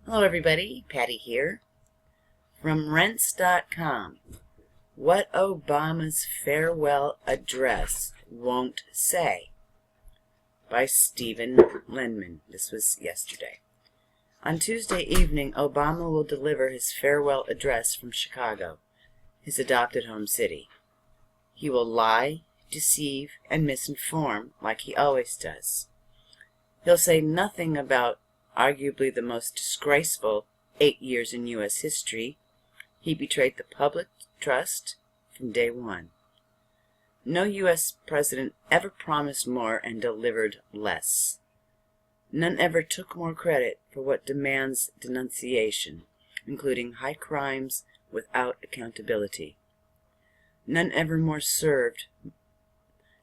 Hello everybody, Patty here from Rense.com. What Obama's Farewell Address Won't Say by Stephen Lindman. This was yesterday. On Tuesday evening, Obama will deliver his farewell address from Chicago, his adopted home city. He will lie, deceive, and misinform like he always does. He'll say nothing about arguably the most disgraceful 8 years in U.S. history. He betrayed the public trust from day one. No U.S. president ever promised more and delivered less. None ever took more credit for what demands denunciation, including high crimes without accountability. None ever more served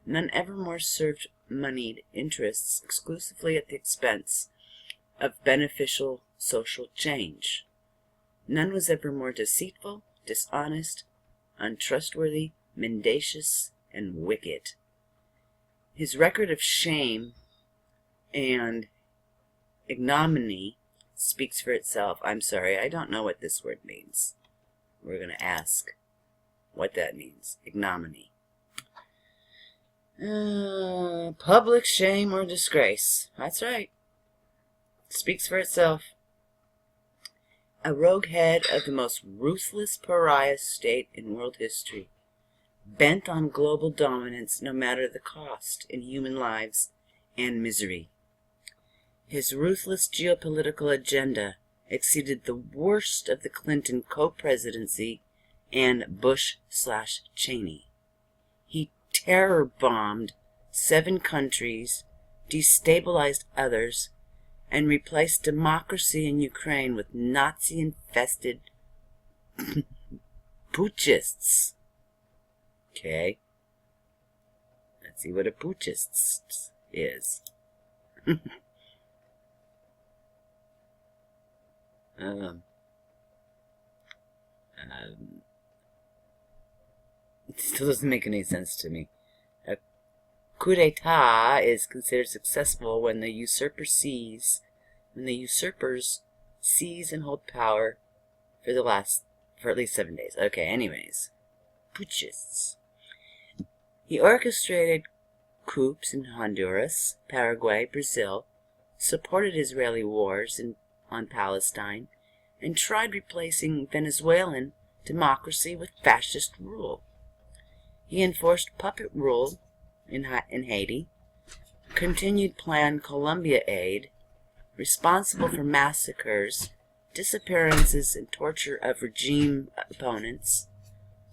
moneyed interests exclusively at the expense of beneficial social change. None was ever more deceitful, dishonest, untrustworthy, mendacious, and wicked. His record of shame and ignominy speaks for itself. I'm sorry, I don't know what this word means. We're going to ask what that means. Ignominy. Public shame or disgrace. That's right. Speaks for itself. A rogue head of the most ruthless pariah state in world history, bent on global dominance no matter the cost in human lives and misery. His ruthless geopolitical agenda exceeded the worst of the Clinton co-presidency and Bush/Cheney. He terror-bombed 7 countries, destabilized others, and replaced democracy in Ukraine with Nazi-infested putschists. Okay. Let's see what a putschist is. It still doesn't make any sense to me. A coup d'etat is considered successful when the usurpers seize and hold power for at least 7 days. Okay, anyways. Putschists. He orchestrated coups in Honduras, Paraguay, Brazil, supported Israeli wars on Palestine, and tried replacing Venezuelan democracy with fascist rule. He enforced puppet rule in Haiti, continued planned Colombia aid, responsible for massacres, disappearances, and torture of regime opponents,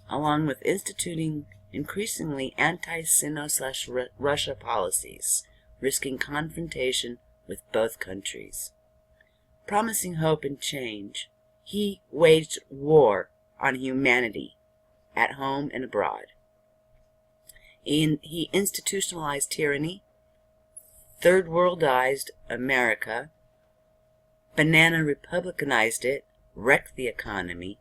along with instituting increasingly anti-Sino/Russia policies, risking confrontation with both countries. Promising hope and change, he waged war on humanity, at home and abroad. He institutionalized tyranny, third worldized America, banana republicanized it, wrecked the economy,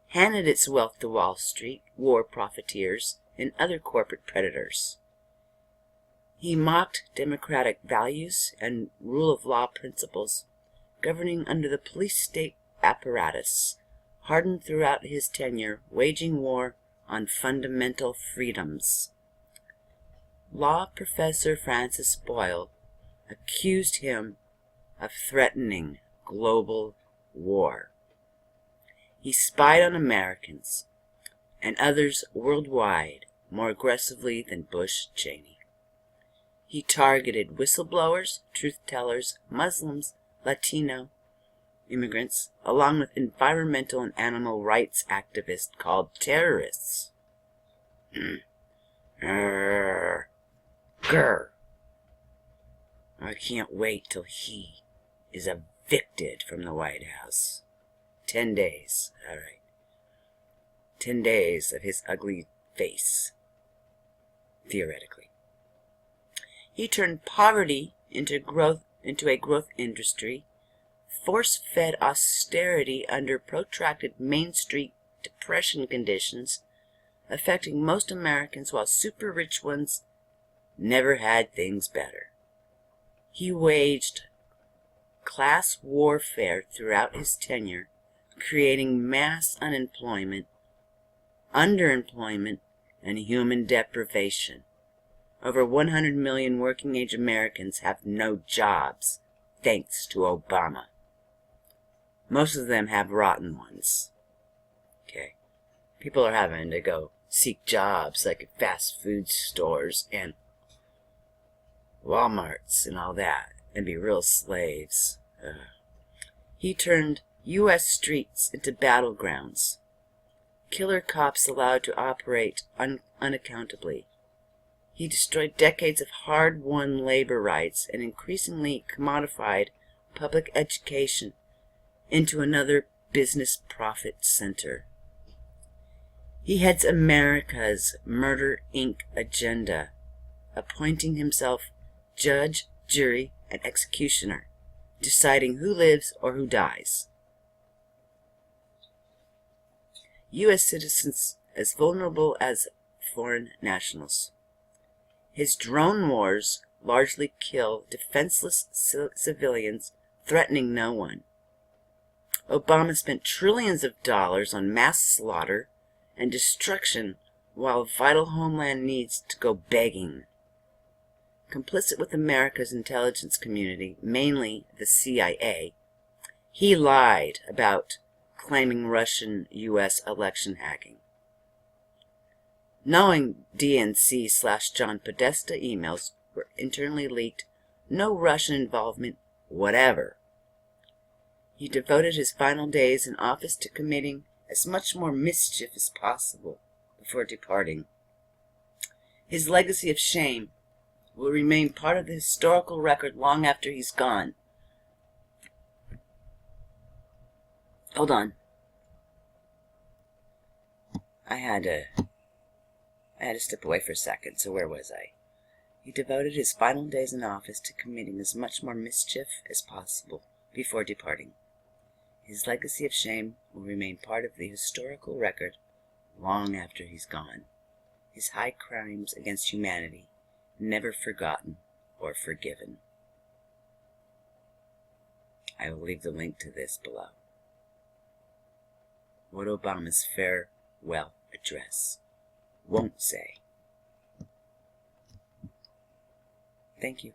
handed its wealth to Wall Street, war profiteers, and other corporate predators. He mocked democratic values and rule of law principles governing under the police state apparatus, hardened throughout his tenure, waging war on fundamental freedoms. Law professor Francis Boyle accused him of threatening global war. He spied on Americans and others worldwide more aggressively than Bush-Cheney. He targeted whistleblowers, truth-tellers, Muslims, Latino immigrants, along with environmental and animal rights activists called terrorists. Grr. I can't wait till he is evicted from the White House. 10 days. All right. 10 days of his ugly face. Theoretically. He turned poverty into a growth industry, force-fed austerity under protracted Main Street Depression conditions, affecting most Americans while super-rich ones never had things better. He waged class warfare throughout his tenure, creating mass unemployment, underemployment, and human deprivation. Over 100 million working-age Americans have no jobs, thanks to Obama. Most of them have rotten ones. Okay. People are having to go seek jobs like at fast food stores and Walmarts and all that and be real slaves. He turned U.S. streets into battlegrounds. Killer cops allowed to operate unaccountably. He destroyed decades of hard-won labor rights and increasingly commodified public education into another business profit center. He heads America's Murder, Inc. agenda, appointing himself judge, jury, and executioner, deciding who lives or who dies. U.S. citizens as vulnerable as foreign nationals. His drone wars largely kill defenseless civilians, threatening no one. Obama spent trillions of dollars on mass slaughter and destruction while vital homeland needs to go begging. Complicit with America's intelligence community, mainly the CIA, he lied about claiming Russian U.S. election hacking. Knowing DNC/John Podesta emails were internally leaked, no Russian involvement, whatever. He devoted his final days in office to committing as much more mischief as possible before departing. His legacy of shame will remain part of the historical record long after he's gone. Hold on. I had to step away for a second, so where was I? He devoted his final days in office to committing as much more mischief as possible before departing. His legacy of shame will remain part of the historical record long after he's gone. His high crimes against humanity never forgotten or forgiven. I will leave the link to this below. What Obama's farewell address won't say. Thank you.